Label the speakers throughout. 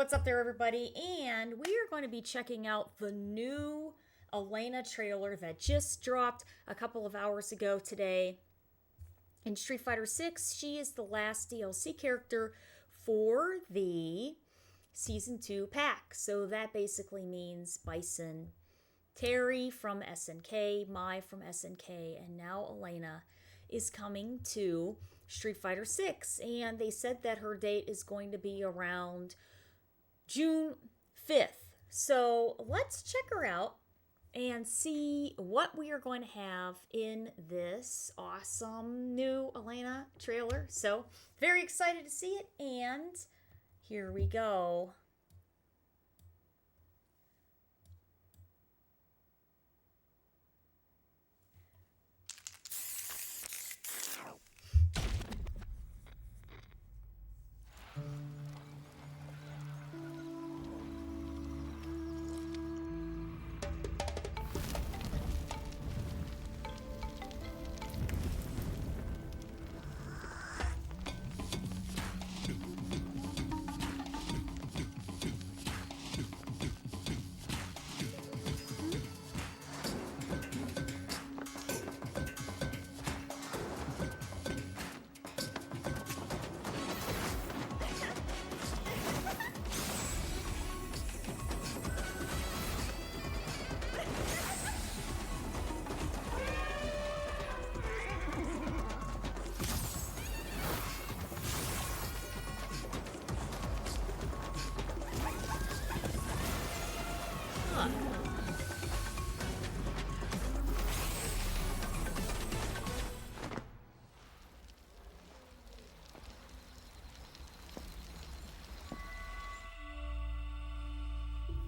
Speaker 1: what's up there, everybody? And we are going to be checking out the new Elena trailer that just dropped a couple of hours ago today. In Street Fighter 6, she is the last DLC character for the Season 2 pack. So that basically means Bison, Terry from SNK, Mai from SNK, and now Elena is coming to Street Fighter 6. And they said that her date is going to be around June 5th. So let's check her out and see what we are going to have in this awesome new Elena trailer. So very excited to see it, and here we go.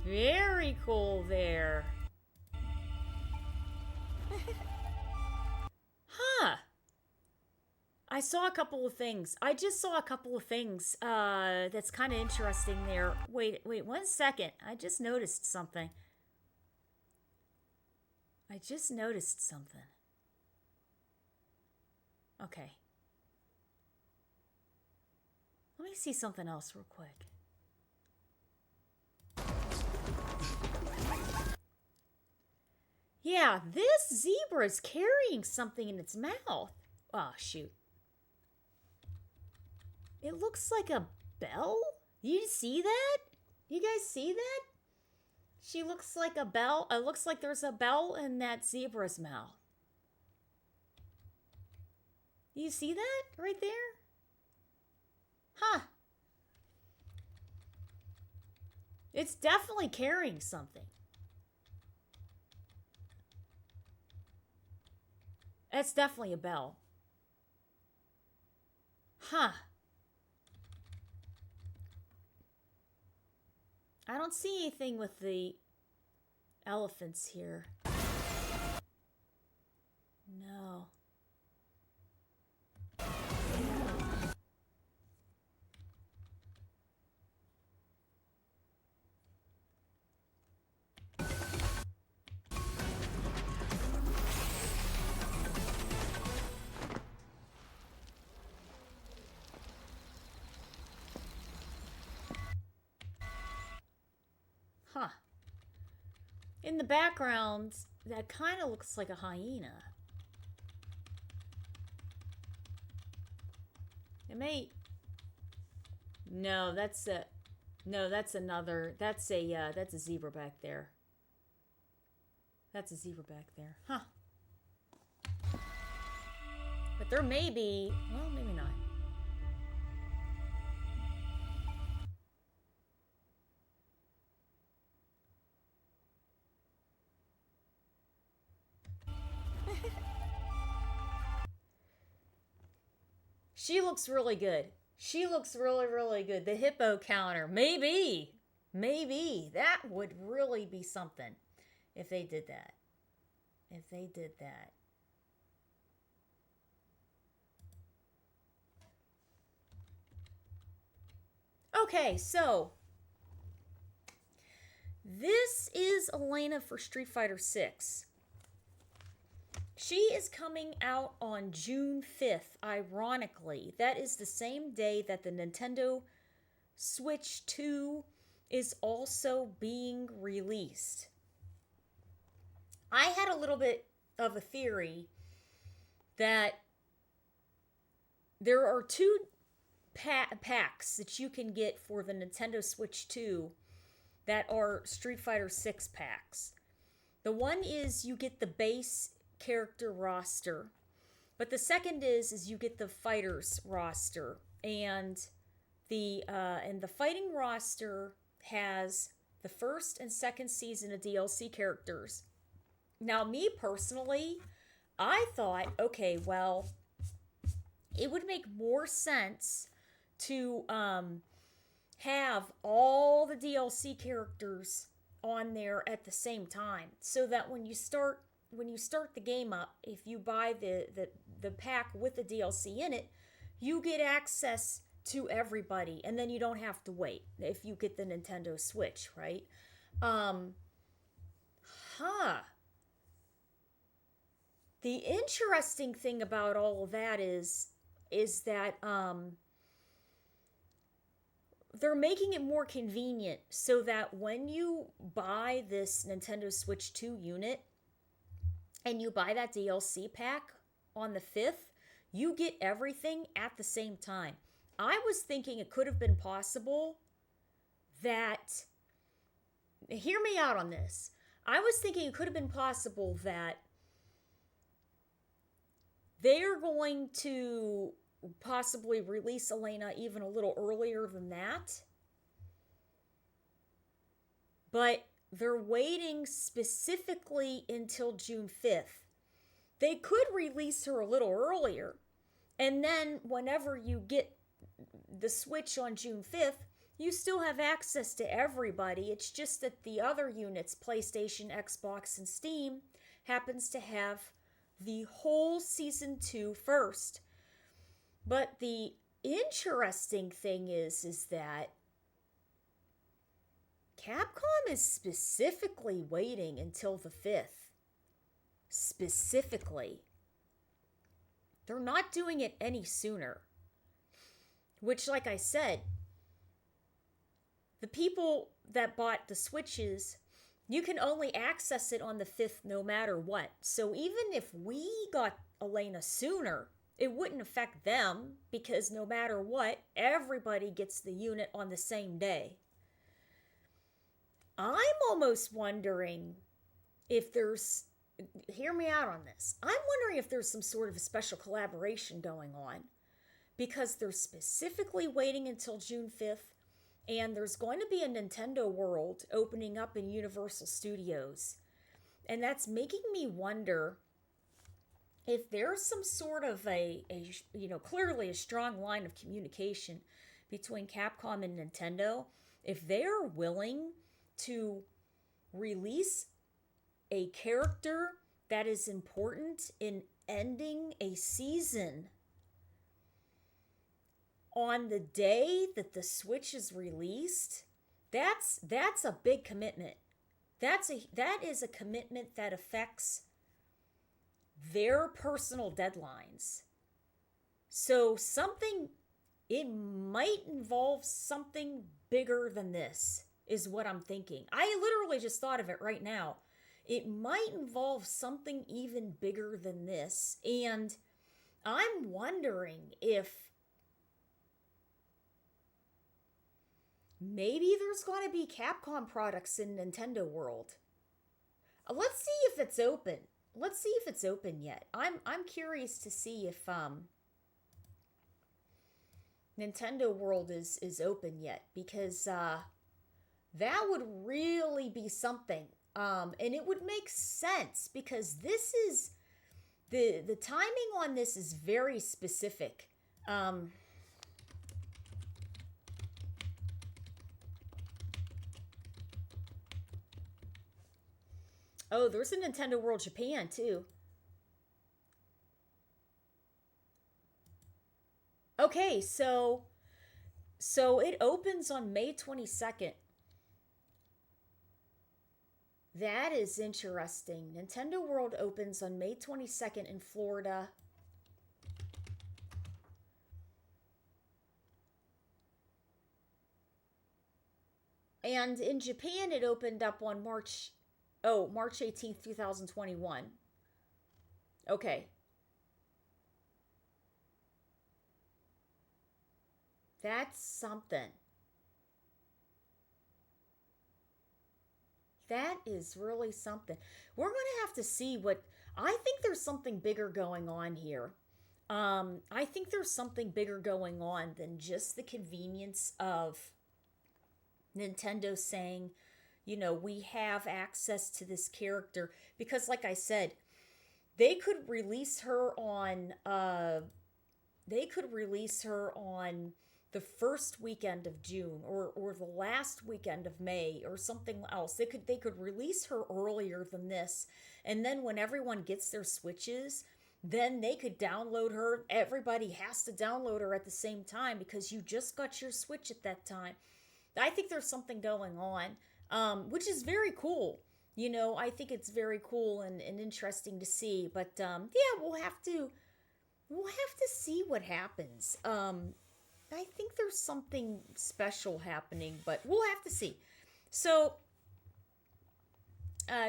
Speaker 1: Very cool there. Huh. I saw a couple of things. I just saw a couple of things that's kind of interesting there. Wait 1 second. I just noticed something. Okay. Let me see something else real quick. Yeah, this zebra is carrying something in its mouth. Oh, shoot. It looks like a bell? You see that? You guys see that? She looks like a bell. It looks like there's a bell in that zebra's mouth. You see that right there? Huh. It's definitely carrying something. That's definitely a bell. Huh. I don't see anything with the elephants here. No. Huh. In the background, that kind of looks like a hyena. It may... No, that's a... No, that's another... That's a zebra back there. That's a zebra back there. Huh. But there may be... Well, maybe not. She looks really good. She looks really, really good. The hippo counter. Maybe. Maybe. That would really be something if they did that. If they did that. Okay, so this is Elena for Street Fighter 6. She is coming out on June 5th, ironically. That is the same day that the Nintendo Switch 2 is also being released. I had a little bit of a theory that there are two packs that you can get for the Nintendo Switch 2 that are Street Fighter 6 packs. The one is you get the base character roster, but the second is you get the fighters roster, and the fighting roster has the first and second season of DLC characters. Now, me personally, I thought, okay, well, it would make more sense to have all the DLC characters on there at the same time, so that when you start the game up, if you buy the pack with the DLC in it, you get access to everybody, and then you don't have to wait if you get the Nintendo Switch, right? The interesting thing about all of that is that they're making it more convenient so that when you buy this Nintendo Switch 2 unit and you buy that DLC pack on the 5th, you get everything at the same time. I was thinking it could have been possible that, hear me out on this. I was thinking it could have been possible that they're going to possibly release Elena even a little earlier than that. But they're waiting specifically until June 5th. They could release her a little earlier, and then whenever you get the Switch on June 5th, you still have access to everybody. It's just that the other units, PlayStation, Xbox, and Steam, happens to have the whole Season 2 first. But the interesting thing is that Capcom is specifically waiting until the 5th. Specifically. They're not doing it any sooner. Which, like I said, the people that bought the Switches, you can only access it on the 5th no matter what. So even if we got Elena sooner, it wouldn't affect them, because no matter what, everybody gets the unit on the same day. I'm almost wondering if there's, hear me out on this, I'm wondering if there's some sort of a special collaboration going on, because they're specifically waiting until June 5th, and there's going to be a Nintendo World opening up in Universal Studios. And that's making me wonder if there's some sort of a clearly a strong line of communication between Capcom and Nintendo, if they're willing to release a character that is important in ending a season on the day that the Switch is released. That's a big commitment. That is a commitment that affects their personal deadlines. So it might involve something bigger than this, is what I'm thinking. I literally just thought of it right now. It might involve something even bigger than this. And I'm wondering if maybe there's going to be Capcom products in Nintendo World. Let's see if it's open. Let's see if it's open yet. I'm curious to see if Nintendo World is open yet, because that would really be something. And it would make sense, because this is the timing on this is very specific. Oh, there's a Nintendo World Japan too. Okay, so it opens on May 22nd. That is interesting. Nintendo World opens on May 22nd in Florida. And in Japan, it opened up on March 18th, 2021. Okay, that's something. That is really something. We're going to have to see what. I think there's something bigger going on here. I think there's something bigger going on than just the convenience of Nintendo saying, we have access to this character. Because, like I said, they could release her on the first weekend of June, or the last weekend of May, or something else. They could release her earlier than this, and then when everyone gets their Switches, then they could download her. Everybody has to download her at the same time because you just got your Switch at that time. I think there's something going on, which is very cool. I think it's very cool and interesting to see. But yeah, we'll have to see what happens. I think there's something special happening, but we'll have to see. So,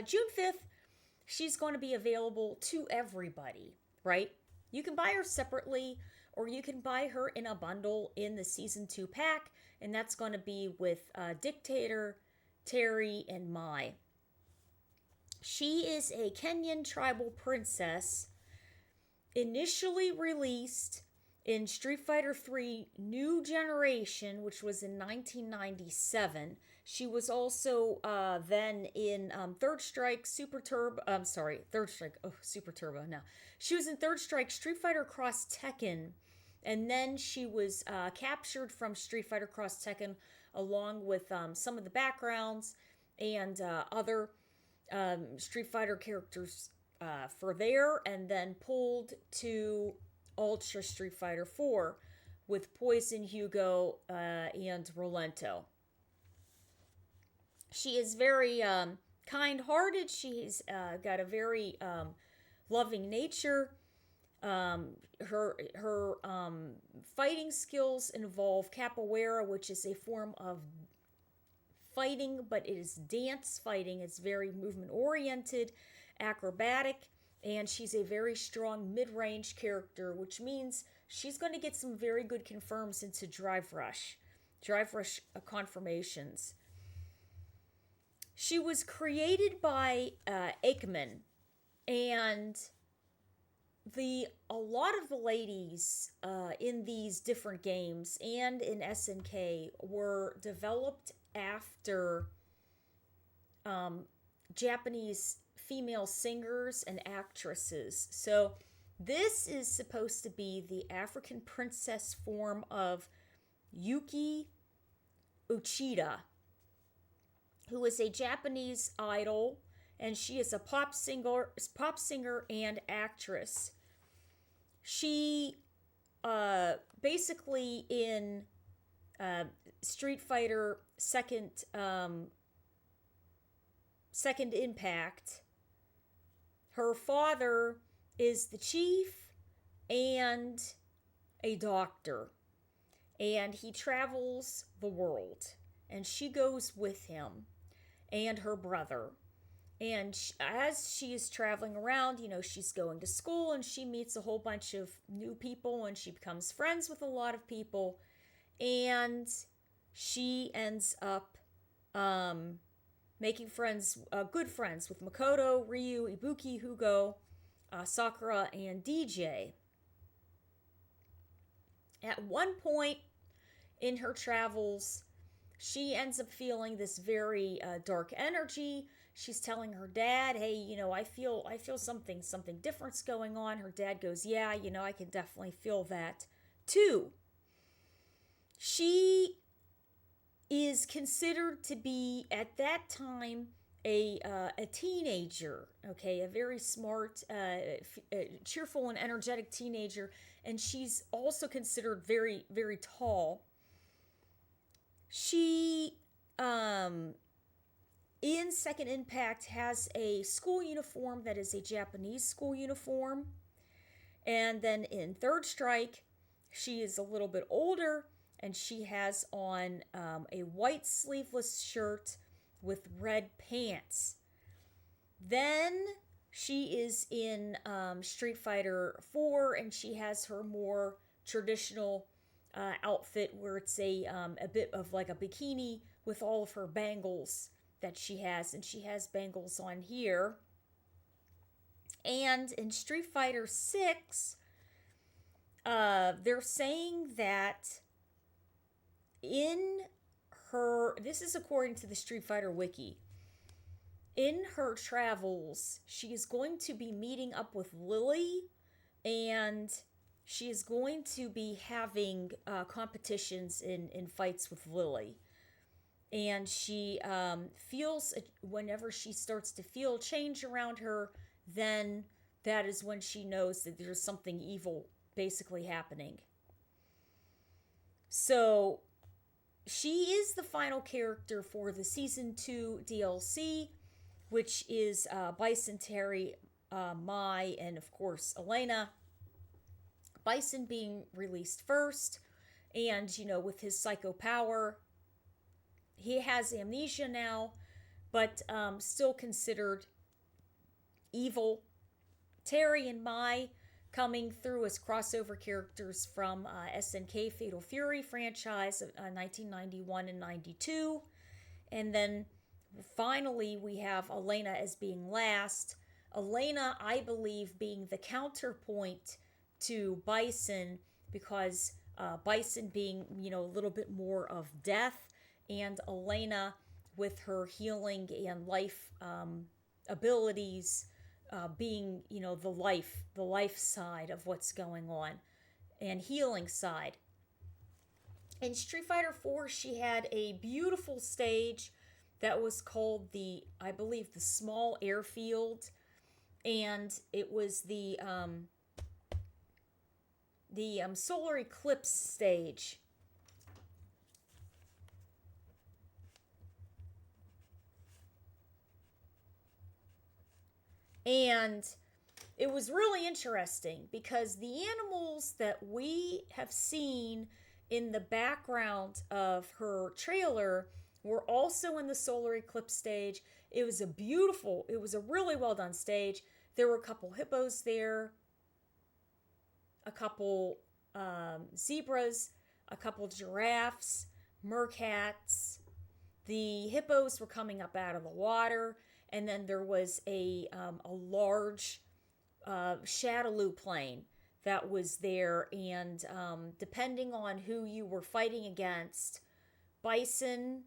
Speaker 1: June 5th, she's going to be available to everybody, right? You can buy her separately, or you can buy her in a bundle in the Season 2 pack, and that's going to be with Dictator, Terry, and Mai. She is a Kenyan tribal princess, initially released in Street Fighter 3 New Generation, which was in 1997. She was also then in Third Strike Super Turbo. Third Strike. Oh, Super Turbo. No. She was in Third Strike Street Fighter Cross Tekken. And then she was captured from Street Fighter Cross Tekken along with some of the backgrounds and other Street Fighter characters for there, and then pulled to Ultra Street Fighter 4 with Poison, Hugo, and Rolento. She is very kind-hearted. She's got a very loving nature. Her fighting skills involve capoeira, which is a form of fighting, but it is dance fighting. It's very movement-oriented, acrobatic, and she's a very strong mid-range character, which means she's going to get some very good confirms into Drive Rush confirmations. She was created by Aikman, and a lot of the ladies in these different games and in SNK were developed after Japanese female singers and actresses. So this is supposed to be the African princess form of Yuki Uchida, who is a Japanese idol, and she is a pop singer and actress. She basically in Street Fighter Second Impact, her father is the chief and a doctor, and he travels the world, and she goes with him and her brother. And as she is traveling around, she's going to school, and she meets a whole bunch of new people, and she becomes friends with a lot of people, and she ends up making friends, good friends with Makoto, Ryu, Ibuki, Hugo, Sakura, and DJ. At one point in her travels, she ends up feeling this very dark energy. She's telling her dad, "Hey, I feel something different's going on." Her dad goes, "Yeah, I can definitely feel that too." She is considered to be at that time a teenager, okay, a very smart, cheerful, and energetic teenager, and she's also considered very, very tall. She in Second Impact has a school uniform that is a Japanese school uniform. And then in Third Strike, she is a little bit older, and she has on a white sleeveless shirt with red pants. Then she is in Street Fighter 4, and she has her more traditional outfit where it's a bit of like a bikini with all of her bangles that she has, and she has bangles on here. And in Street Fighter 6, they're saying that in her, this is according to the Street Fighter Wiki, in her travels, she is going to be meeting up with Lily, and she is going to be having competitions in fights with Lily. And she feels, whenever she starts to feel change around her, then that is when she knows that there's something evil basically happening. So she is the final character for the Season 2 DLC, which is Bison, Terry, Mai, and of course Elena. Bison being released first, and with his psycho power, he has amnesia now, but still considered evil. Terry and Mai coming through as crossover characters from SNK Fatal Fury franchise of 1991 and 92. And then finally we have Elena as being last. Elena, I believe, being the counterpoint to Bison, because Bison being, a little bit more of death, and Elena with her healing and life abilities being, the life side of what's going on, and healing side. In Street Fighter 4, she had a beautiful stage that was called I believe, the Small Airfield, and it was the solar eclipse stage. And it was really interesting because the animals that we have seen in the background of her trailer were also in the solar eclipse stage. It was a really well done stage. There were a couple hippos there, a couple zebras, a couple giraffes, meerkats. The hippos were coming up out of the water, and then there was a large Shadaloo plane that was there, and depending on who you were fighting against, Bison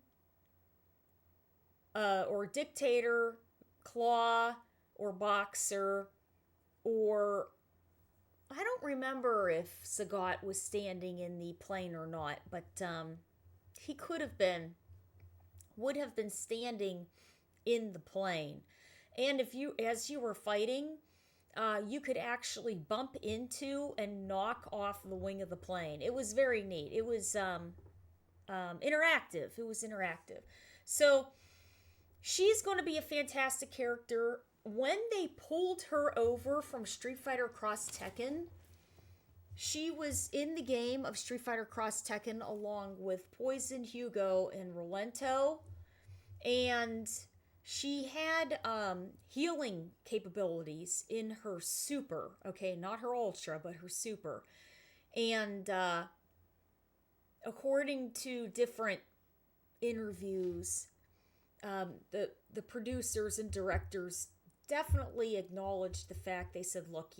Speaker 1: or Dictator, Claw, or Boxer, or I don't remember if Sagat was standing in the plane or not, but he would have been standing in the plane. And as you were fighting, you could actually bump into and knock off the wing of the plane. It was very neat. It was interactive. So she's going to be a fantastic character. When they pulled her over from Street Fighter Cross Tekken, she was in the game of Street Fighter Cross Tekken along with Poison, Hugo, and Rolento. And she had healing capabilities in her super. Okay, not her ultra, but her super. And according to different interviews, the producers and directors definitely acknowledged the fact. They said, look,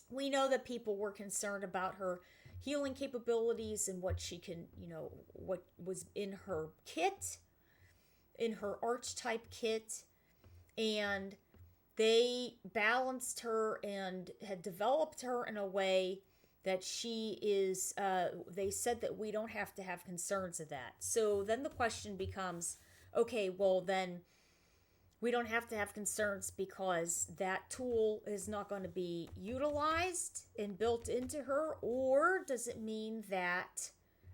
Speaker 1: we know that people were concerned about her healing capabilities and what she can, what was in her kit, in her archetype kit, and they balanced her and had developed her in a way that she is, they said that we don't have to have concerns of that. So then the question becomes, okay, well then we don't have to have concerns because that tool is not going to be utilized and built into her, or does it mean that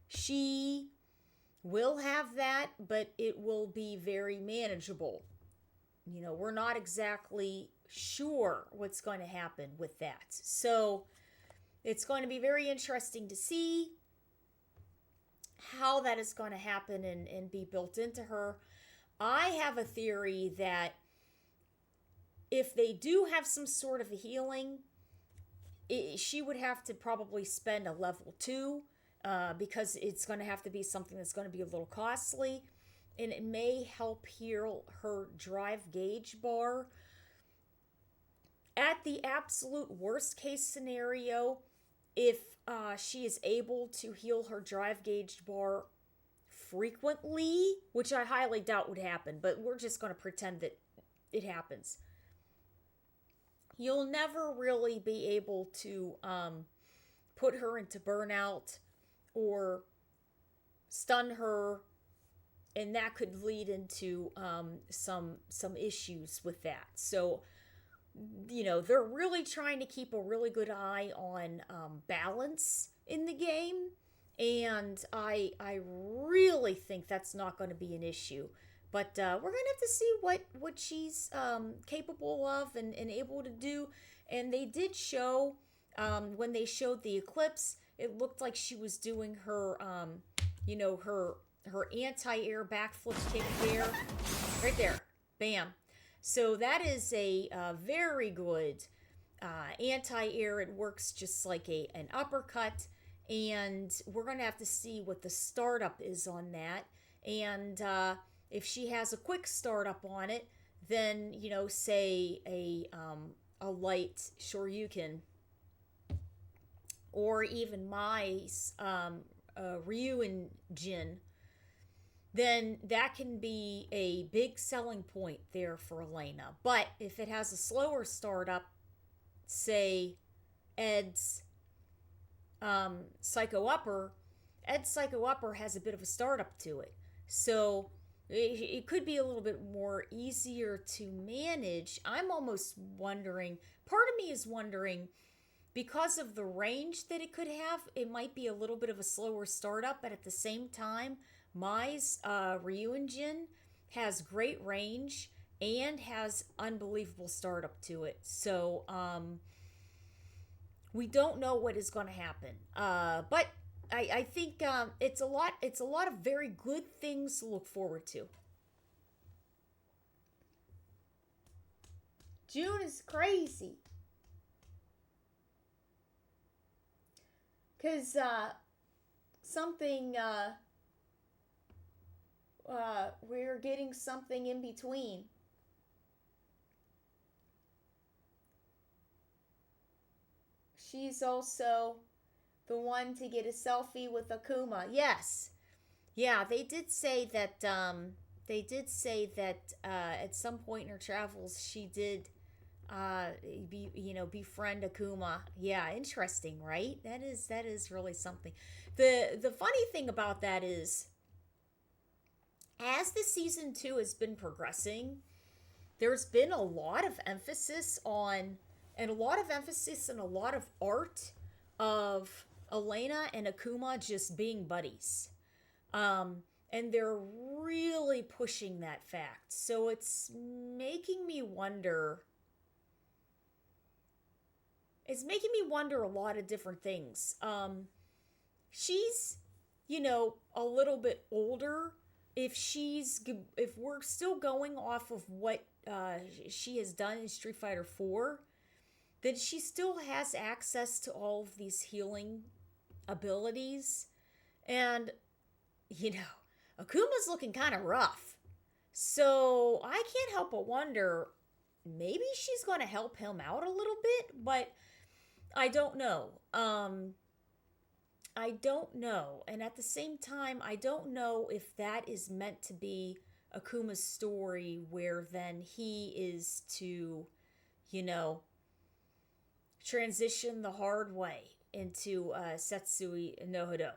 Speaker 1: she will have that, but it will be very manageable? We're not exactly sure what's going to happen with that. So it's going to be very interesting to see. how that is going to happen and be built into her. I have a theory that if they do have some sort of a healing, she would have to probably spend a level 2 because it's going to have to be something that's going to be a little costly. And it may help heal her drive gauge bar. At the absolute worst case scenario, if she is able to heal her drive gauge bar frequently, which I highly doubt would happen, but we're just going to pretend that it happens. You'll never really be able to put her into burnout or stun her, and that could lead into some issues with that. So, they're really trying to keep a really good eye on balance in the game, and I really think that's not going to be an issue. But we're going to have to see what she's capable of and able to do. And they did show, when they showed the eclipse, it looked like she was doing her, her anti-air backflip kick there. Right there. Bam. So that is a very good anti-air. It works just like an uppercut. And we're going to have to see what the startup is on that. And if she has a quick startup on it, then, say a light Shoryuken, or even my Ryu and Jin, then that can be a big selling point there for Elena. But if it has a slower startup, say Ed's Psycho Upper, Ed's Psycho Upper has a bit of a startup to it. So it could be a little bit more easier to manage. I'm almost wondering, part of me is wondering, because of the range that it could have, it might be a little bit of a slower startup, but at the same time, Mai's Ryujin has great range and has unbelievable startup to it. So we don't know what is going to happen. But I think it's a lot of very good things to look forward to. June is crazy. Because something, we're getting something in between. She's also the one to get a selfie with Akuma. Yes. Yeah, they did say that at some point in her travels she did befriend Akuma. Yeah, interesting, right? That is really something. The funny thing about that is, as the season 2 has been progressing, there's been a lot of emphasis on, and a lot of art of Elena and Akuma just being buddies. And they're really pushing that fact. So it's making me wonder. It's making me wonder a lot of different things. She's, a little bit older. If we're still going off of what she has done in Street Fighter 4, then she still has access to all of these healing abilities. And, Akuma's looking kind of rough. So I can't help but wonder, maybe she's going to help him out a little bit, but I don't know. I don't know. And at the same time, I don't know if that is meant to be Akuma's story, where then he is to, transition the hard way into Setsui no Hodo,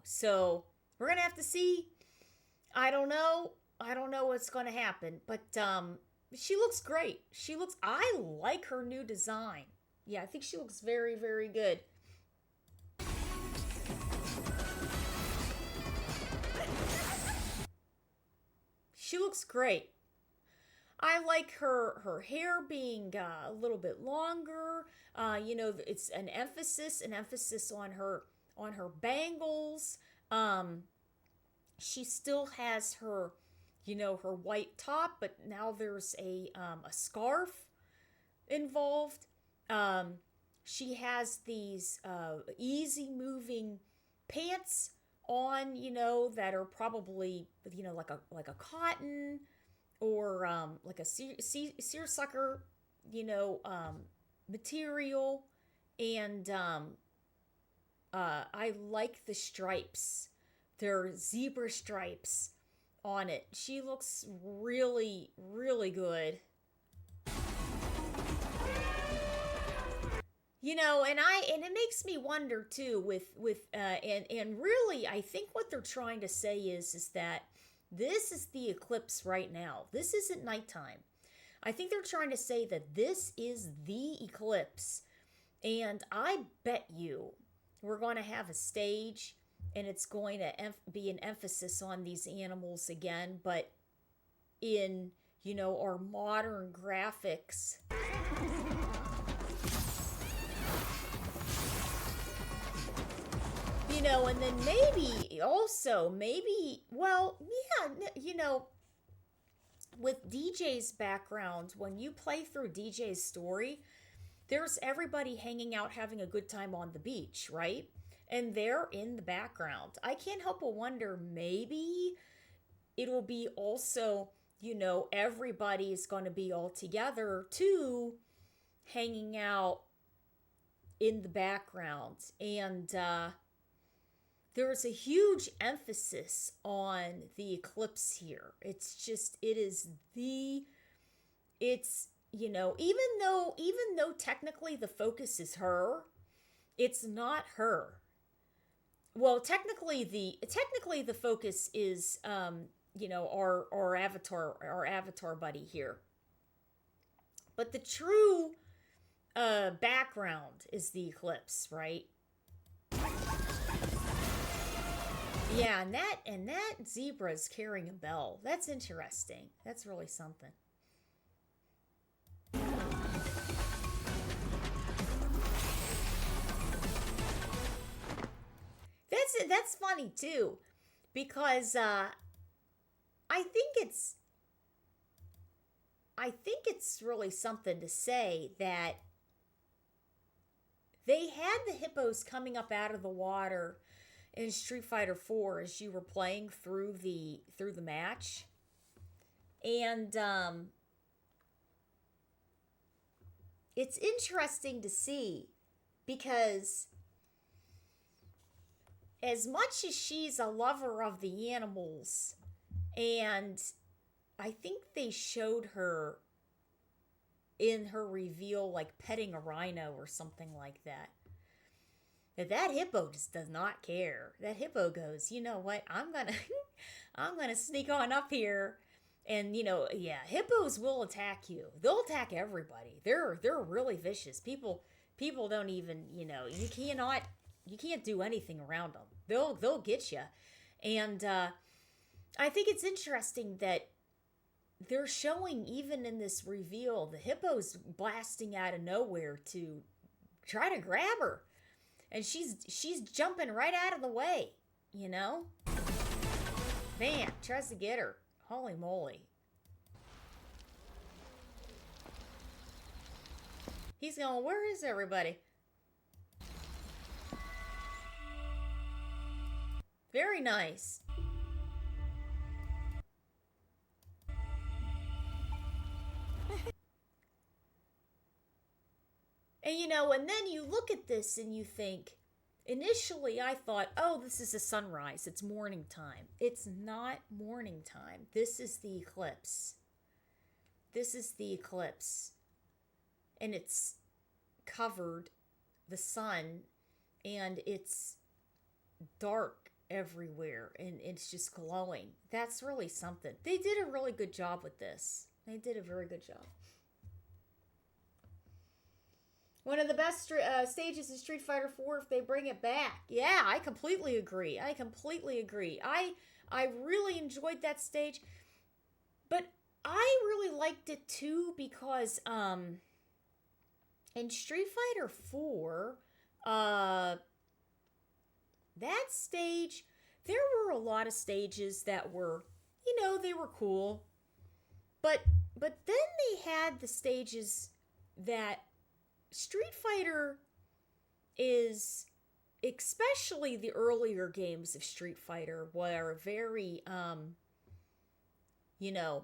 Speaker 1: So we're going to have to see. I don't know what's going to happen, but she looks great. I like her new design. Yeah, I think she looks very, very good. She looks great. I like her hair being a little bit longer. It's an emphasis on her bangles. Um, she still has her, her white top, but now there's a scarf involved. Um, she has these easy moving pants on, that are probably, like a cotton or like a seersucker, material. And I like the stripes. They're zebra stripes on it. She looks really, really good. And it makes me wonder too and really I think what they're trying to say is that this is the eclipse right now. This isn't nighttime. I think they're trying to say that this is the eclipse. And I bet you we're going to have a stage and it's going to be an emphasis on these animals again, but in, our modern graphics. And then well, yeah, with DJ's background, when you play through DJ's story, there's everybody hanging out having a good time on the beach, right? And they're in the background. I can't help but wonder, maybe it'll be also, everybody's going to be all together too, hanging out in the background. And there's a huge emphasis on the eclipse here. It's even though technically the focus is her, it's not her. Well, technically the focus is our avatar buddy here. But the true background is the eclipse, right? Yeah, and that zebra is carrying a bell. That's interesting. That's really something. That's funny too, because I think it's I think it's really something to say that they had the hippos coming up out of the water in Street Fighter 4 as you were playing through the match. And it's interesting to see because as much as she's a lover of the animals, and I think they showed her in her reveal like petting a rhino or something like that. That hippo just does not care. That hippo goes, you know what? I'm gonna sneak on up here, and yeah, hippos will attack you. They'll attack everybody. They're really vicious. People don't even you can't do anything around them. They'll get you, and I think it's interesting that they're showing even in this reveal the hippo's blasting out of nowhere to try to grab her. And she's jumping right out of the way, Man, tries to get her. Holy moly. He's going, where is everybody? Very nice. And then you look at this and you think, initially I thought, oh, this is a sunrise. It's morning time. It's not morning time. This is the eclipse. This is the eclipse. And it's covered the sun and it's dark everywhere and it's just glowing. That's really something. They did a really good job with this. They did a very good job. One of the best stages in Street Fighter 4 if they bring it back. Yeah, I completely agree. I really enjoyed that stage. But I really liked it too because in Street Fighter 4, that stage, there were a lot of stages that were, they were cool. But then they had the stages that Street Fighter is, especially the earlier games of Street Fighter, were very you know,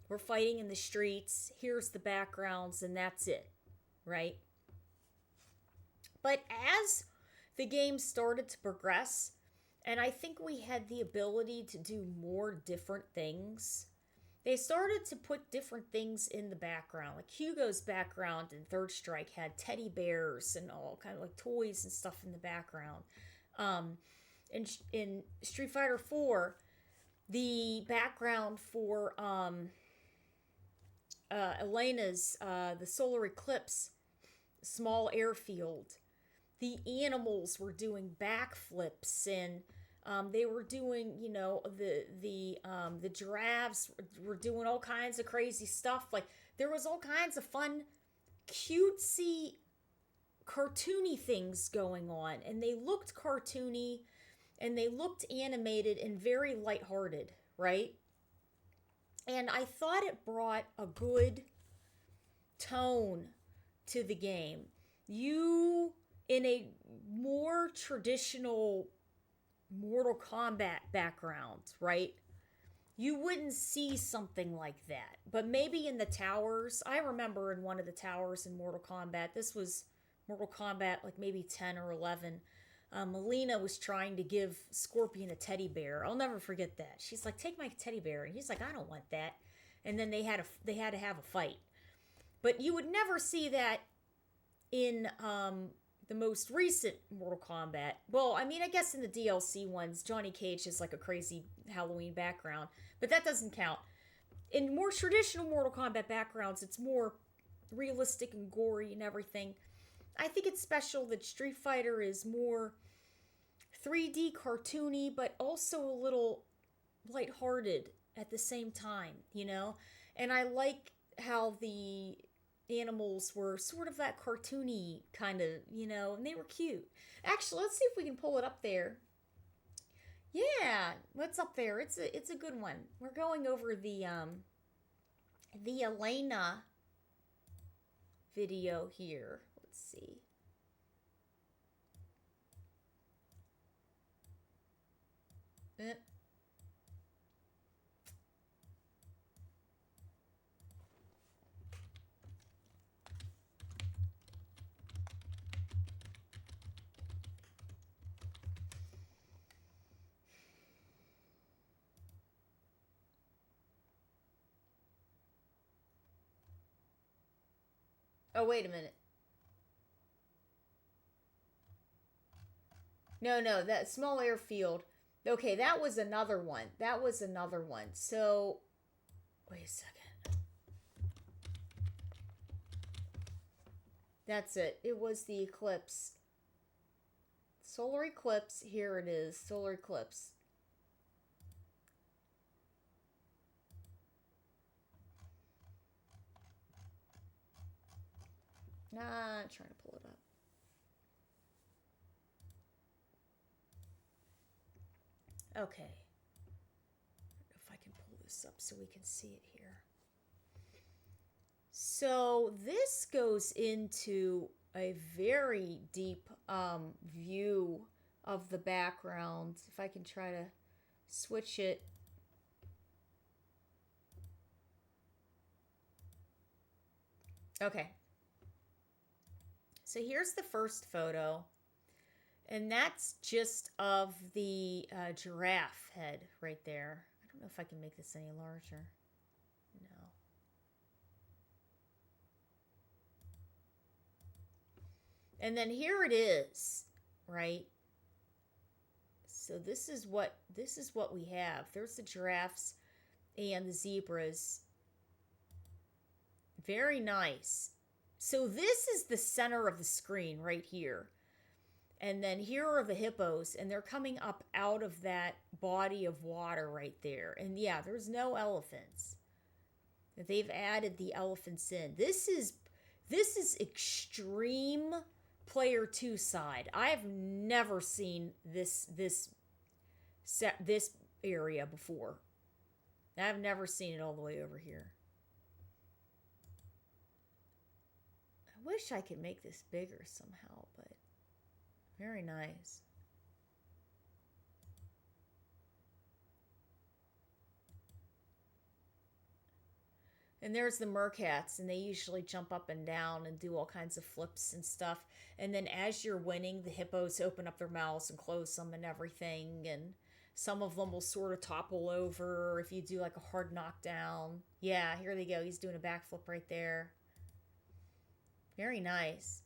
Speaker 1: we're fighting in the streets, here's the backgrounds, and that's it, right? But as the game started to progress, and I think we had the ability to do more different things, they started to put different things in the background. Like Hugo's background in Third Strike had teddy bears and all kind of like toys and stuff in the background. In Street Fighter 4, the background for Elena's the solar eclipse small airfield, the animals were doing backflips, and they were doing, the giraffes were doing all kinds of crazy stuff. Like there was all kinds of fun, cutesy, cartoony things going on, and they looked cartoony, and they looked animated and very lighthearted, right? And I thought it brought a good tone to the game. You, in a more traditional Mortal Kombat background, right? You wouldn't see something like that. But maybe in the towers, I remember in one of the towers in Mortal Kombat, this was Mortal Kombat like maybe 10 or 11, Elena was trying to give Scorpion a teddy bear. I'll never forget that. She's like, take my teddy bear. And he's like, I don't want that. And then they had to have a fight. But you would never see that in the most recent Mortal Kombat. Well, I mean, I guess in the DLC ones, Johnny Cage is like a crazy Halloween background. But that doesn't count. In more traditional Mortal Kombat backgrounds, it's more realistic and gory and everything. I think it's special that Street Fighter is more 3D cartoony, but also a little lighthearted at the same time, And I like how the animals were sort of that cartoony kind of, and they were cute. Actually, let's see if we can pull it up there. Yeah, what's up there? It's a good one. We're going over the Elena video here. Let's see. Oh, wait a minute. No, that small airfield. Okay, that was another one. So, wait a second. That's it. It was the eclipse. Solar eclipse. Here it is. Solar eclipse. Nah, I'm trying to pull it up. Okay. I don't know if I can pull this up so we can see it here. So this goes into a very deep view of the background. If I can try to switch it. Okay. So here's the first photo. And that's just of the giraffe head right there. I don't know if I can make this any larger. No. And then here it is, right? So this is what we have. There's the giraffes and the zebras. Very nice. So this is the center of the screen right here. And then here are the hippos, and they're coming up out of that body of water right there. And yeah, there's no elephants. They've added the elephants in. This is extreme player 2 side. I have never seen this this area before. I've never seen it all the way over here. I wish I could make this bigger somehow, but very nice. And there's the mercats, and they usually jump up and down and do all kinds of flips and stuff. And then as you're winning, the hippos open up their mouths and close them and everything. And some of them will sort of topple over if you do like a hard knockdown. Yeah, here they go. He's doing a backflip right there. Very nice.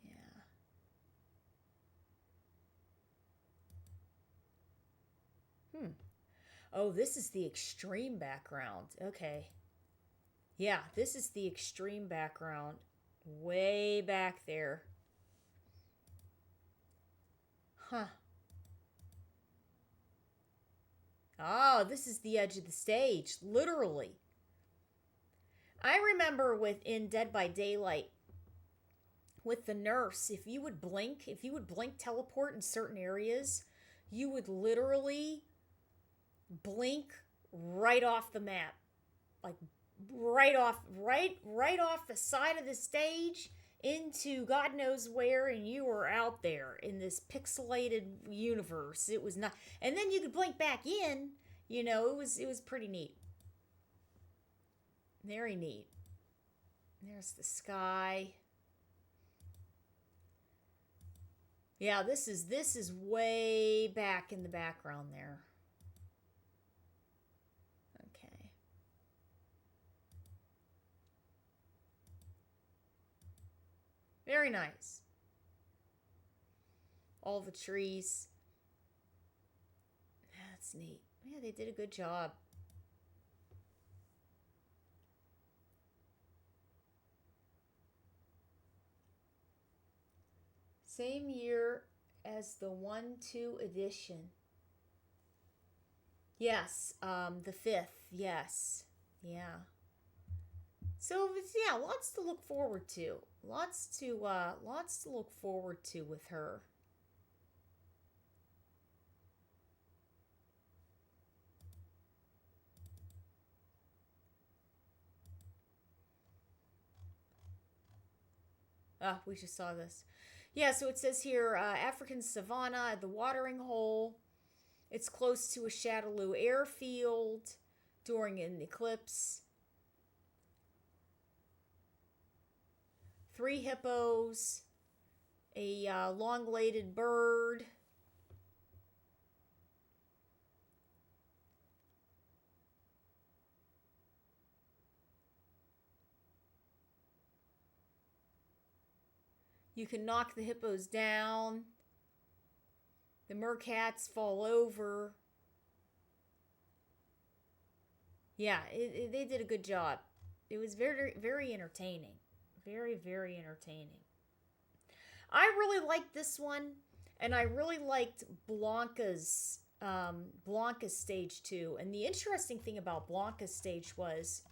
Speaker 1: Yeah. Oh, this is the extreme background. Okay. Yeah, this is the extreme background. Way back there. Huh. Oh, this is the edge of the stage, literally. I remember in Dead by Daylight with the nurse, if you would blink teleport in certain areas, you would literally blink right off the map. Like right off the side of the stage into God knows where, and you were out there in this pixelated universe. It was not, and then you could blink back in. It was pretty neat. Very neat. There's the sky. Yeah, this is way back in the background there. Okay. Very nice. All the trees. That's neat. Yeah, they did a good job. Same year as the 1-2 edition. Yes, the 5th. Yes. Yeah. So yeah, lots to look forward to. Lots to look forward to with her. Ah, we just saw this. Yeah, so it says here African savanna at the watering hole. It's close to a Shadaloo airfield during an eclipse. 3 hippos, a long-legged bird. You can knock the hippos down. The mercats fall over. Yeah, they did a good job. It was very, very entertaining. Very, very entertaining. I really liked this one, and I really liked Blanca's stage too. And the interesting thing about Blanca's stage was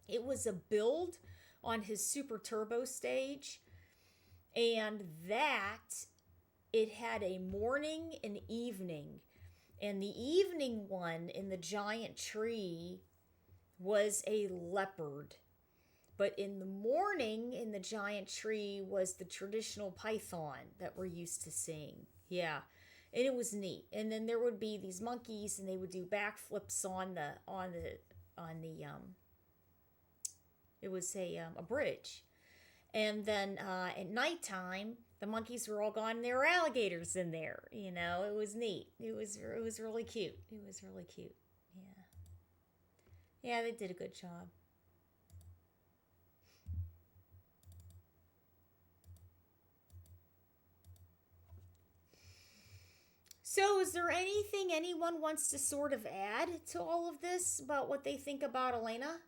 Speaker 1: it was a build on his Super Turbo stage, and that it had a morning and evening. And the evening one in the giant tree was a leopard. But in the morning in the giant tree was the traditional python that we're used to seeing. Yeah. And it was neat. And then there would be these monkeys, and they would do backflips on the it was a bridge. And then at nighttime, the monkeys were all gone, and there were alligators in there. It was neat. It was really cute. It was really cute. Yeah. Yeah, they did a good job. So, is there anything anyone wants to sort of add to all of this about what they think about Elena?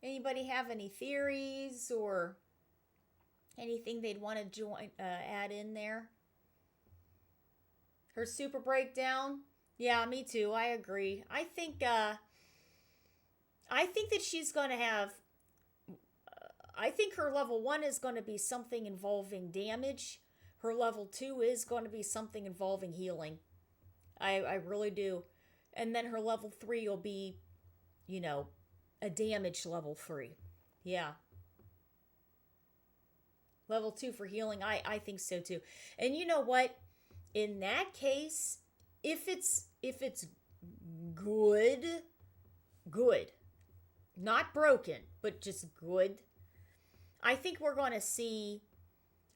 Speaker 1: Anybody have any theories or anything they'd want to add in there? Her super breakdown. Yeah, me too. I agree. I think that she's going to have I think her level 1 is going to be something involving damage. Her level 2 is going to be something involving healing. I really do. And then her level 3 will be, you know, a damage level 3. Yeah. Level 2 for healing. I think so too. And you know what? In that case, if it's good, good. Not broken, but just good. I think we're going to see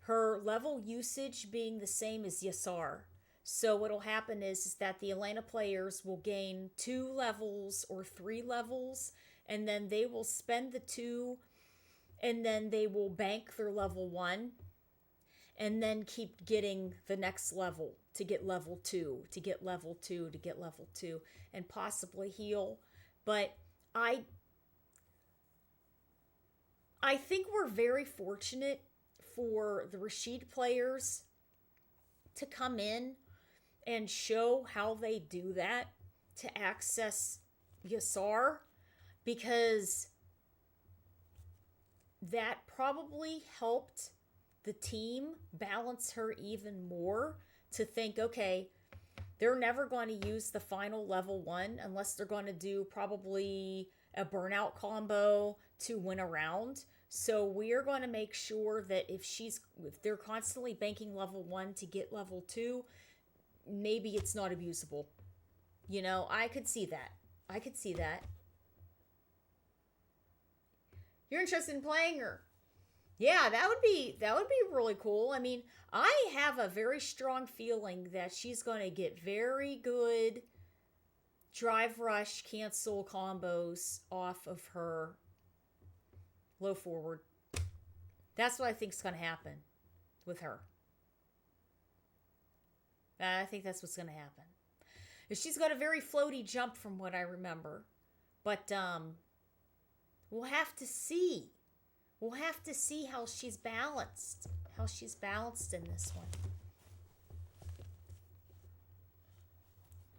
Speaker 1: her level usage being the same as Yasar. So what'll happen is that the Elena players will gain 2 levels or 3 levels, and then they will spend the 2, and then they will bank their level 1, and then keep getting the next level to get level 2, to get level 2, to get level 2, and possibly heal. But I think we're very fortunate for the Rashid players to come in and show how they do that to access Yasar, because that probably helped the team balance her even more to think, okay, they're never going to use the final level 1 unless they're going to do probably a burnout combo to win a round. So we're going to make sure that if they're constantly banking level 1 to get level 2, maybe it's not abusable. You know, I could see that. You're interested in playing her? Yeah, that would be really cool. I mean, I have a very strong feeling that she's going to get very good drive rush cancel combos off of her low forward. That's what I think is going to happen with her. I think that's what's going to happen. She's got a very floaty jump from what I remember. But we'll have to see. We'll have to see how she's balanced. How she's balanced in this one.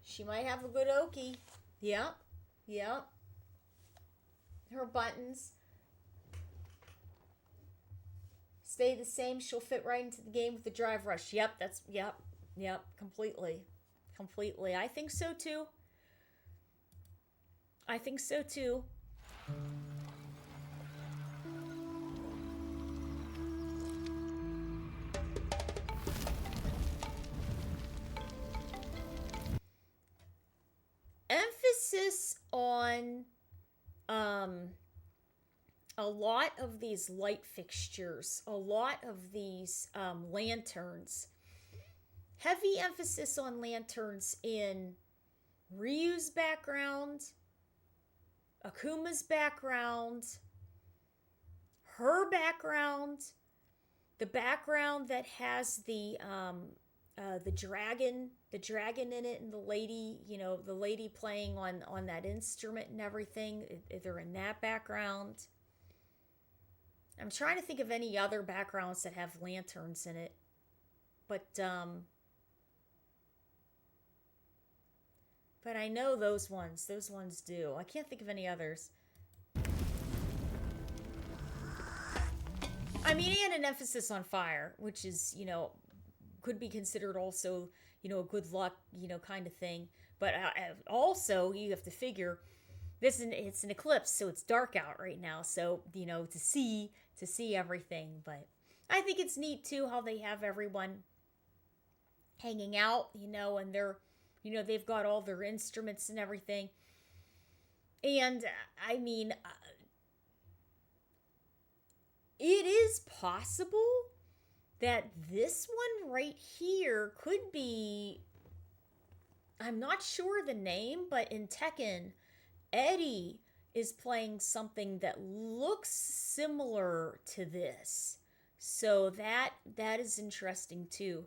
Speaker 1: She might have a good Oki. Yep. Her buttons stay the same. She'll fit right into the game with the drive rush. Yep. Completely. I think so too. Emphasis on a lot of these light fixtures, a lot of these lanterns. Heavy emphasis on lanterns in Ryu's background, Akuma's background, her background, the background that has the dragon in it, and the lady playing on that instrument and everything. They're in that background. I'm trying to think of any other backgrounds that have lanterns in it, but I know those ones do. I can't think of any others. I mean, and an emphasis on fire, which is, could be considered also, a good luck, kind of thing. But also, you have to figure, it's an eclipse, so it's dark out right now. So, to see everything. But I think it's neat, too, how they have everyone hanging out, and they're, they've got all their instruments and everything. And, I mean, it is possible that this one right here could be, I'm not sure the name, but in Tekken, Eddie is playing something that looks similar to this. So that is interesting too.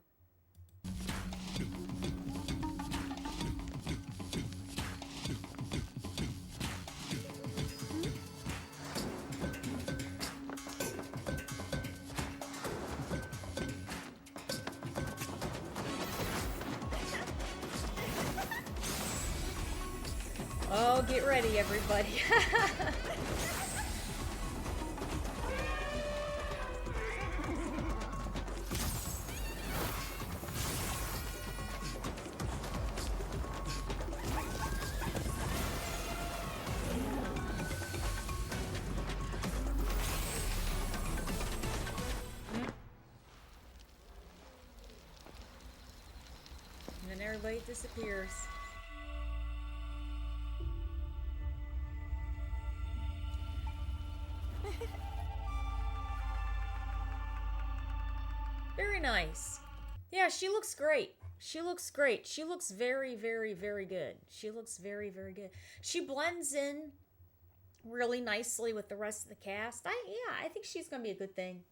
Speaker 1: Get ready, everybody. And then everybody disappears. Very nice. Yeah, she looks great. She looks great. She looks very, very, very good. She looks very, very good. She blends in really nicely with the rest of the cast. I think she's gonna be a good thing.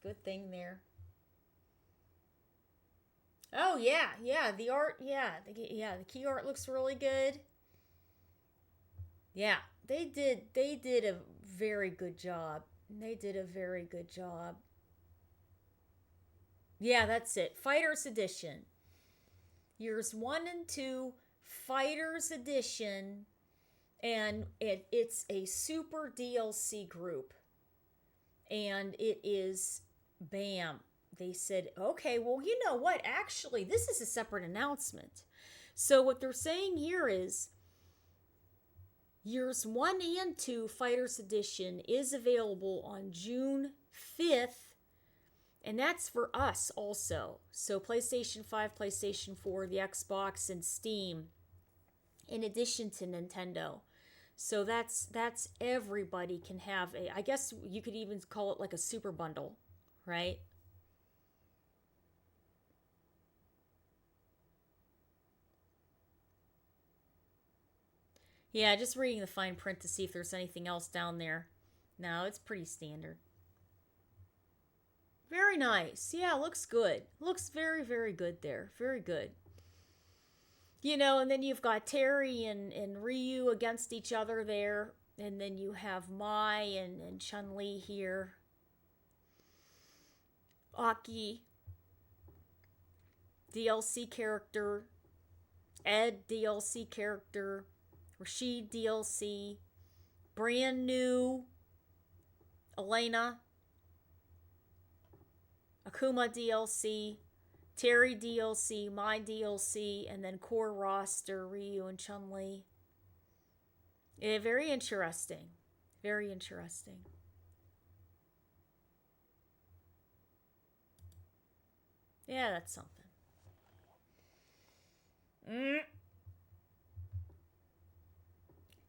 Speaker 1: Good thing there. Oh yeah. The art, the key art looks really good. Yeah, they did a very good job. They did a very good job. Yeah, that's it. Fighters Edition. Years 1 and 2, Fighters Edition, and it's a super DLC group. And it is, bam. They said, okay, well, you know what? Actually, this is a separate announcement. So what they're saying here is Years 1 and 2 Fighters Edition is available on June 5th, and that's for us also. So PlayStation 5, PlayStation 4, the Xbox, and Steam, in addition to Nintendo. So that's everybody can have a, I guess you could even call it like a super bundle, right? Yeah, just reading the fine print to see if there's anything else down there. No, it's pretty standard. Very nice. Yeah, looks good. Looks very, very good there. Very good. You know, and then you've got Terry and Ryu against each other there. And then you have Mai and Chun-Li here. Aki, DLC character. Ed, DLC character. Rashid, DLC. Brand new Elena. Akuma, DLC. Terry, DLC. Mai, DLC. And then core roster, Ryu and Chun-Li. Yeah, very interesting. Very interesting. Yeah, that's something. Mm.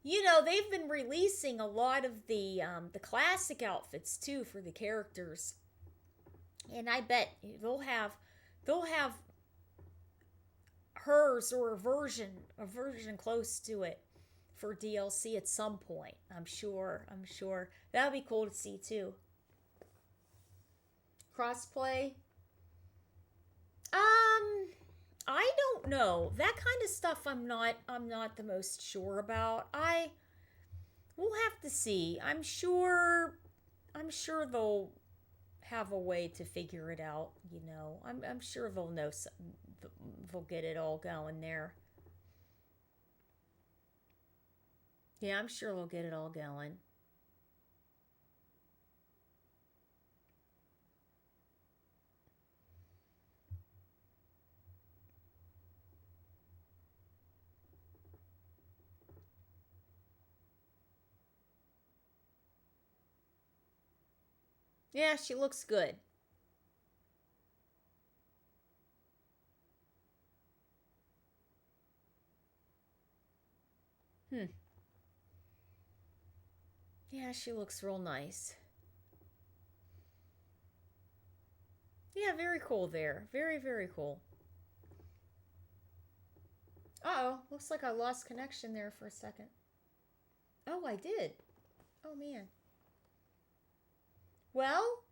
Speaker 1: You know, they've been releasing a lot of the classic outfits too for the characters, and I bet they'll have hers or a version close to it for DLC at some point. I'm sure. I'm sure that would be cool to see too. Crossplay. I don't know. That kind of stuff I'm not the most sure about. We'll have to see. I'm sure they'll have a way to figure it out, you know. I'm sure they'll know they'll get it all going there. Yeah, I'm sure they'll get it all going. Yeah, she looks good. Hmm. Yeah, she looks real nice. Yeah, very cool there. Very, very cool. Uh-oh, looks like I lost connection there for a second. Oh, I did. Oh, man. Well,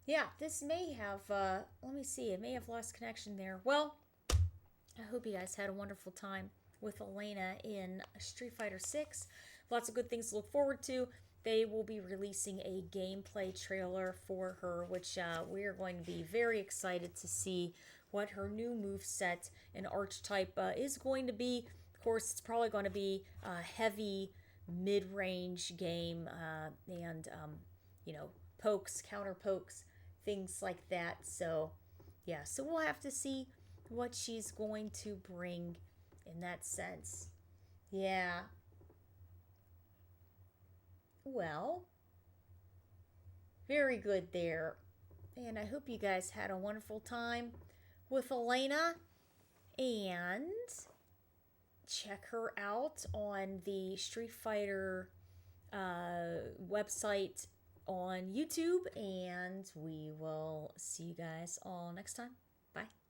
Speaker 1: yeah, this may have, let me see, it may have lost connection there. Well, I hope you guys had a wonderful time with Elena in Street Fighter 6. Lots of good things to look forward to. They will be releasing a gameplay trailer for her, which we are going to be very excited to see what her new move set and archetype is going to be. course, it's probably going to be a heavy mid-range game and, you know, pokes, counter pokes, things like that. So, yeah, so we'll have to see what she's going to bring in that sense. Yeah. Well, very good there. And I hope you guys had a wonderful time with Elena. And check her out on the Street Fighter website on YouTube. And we will see you guys all next time. Bye.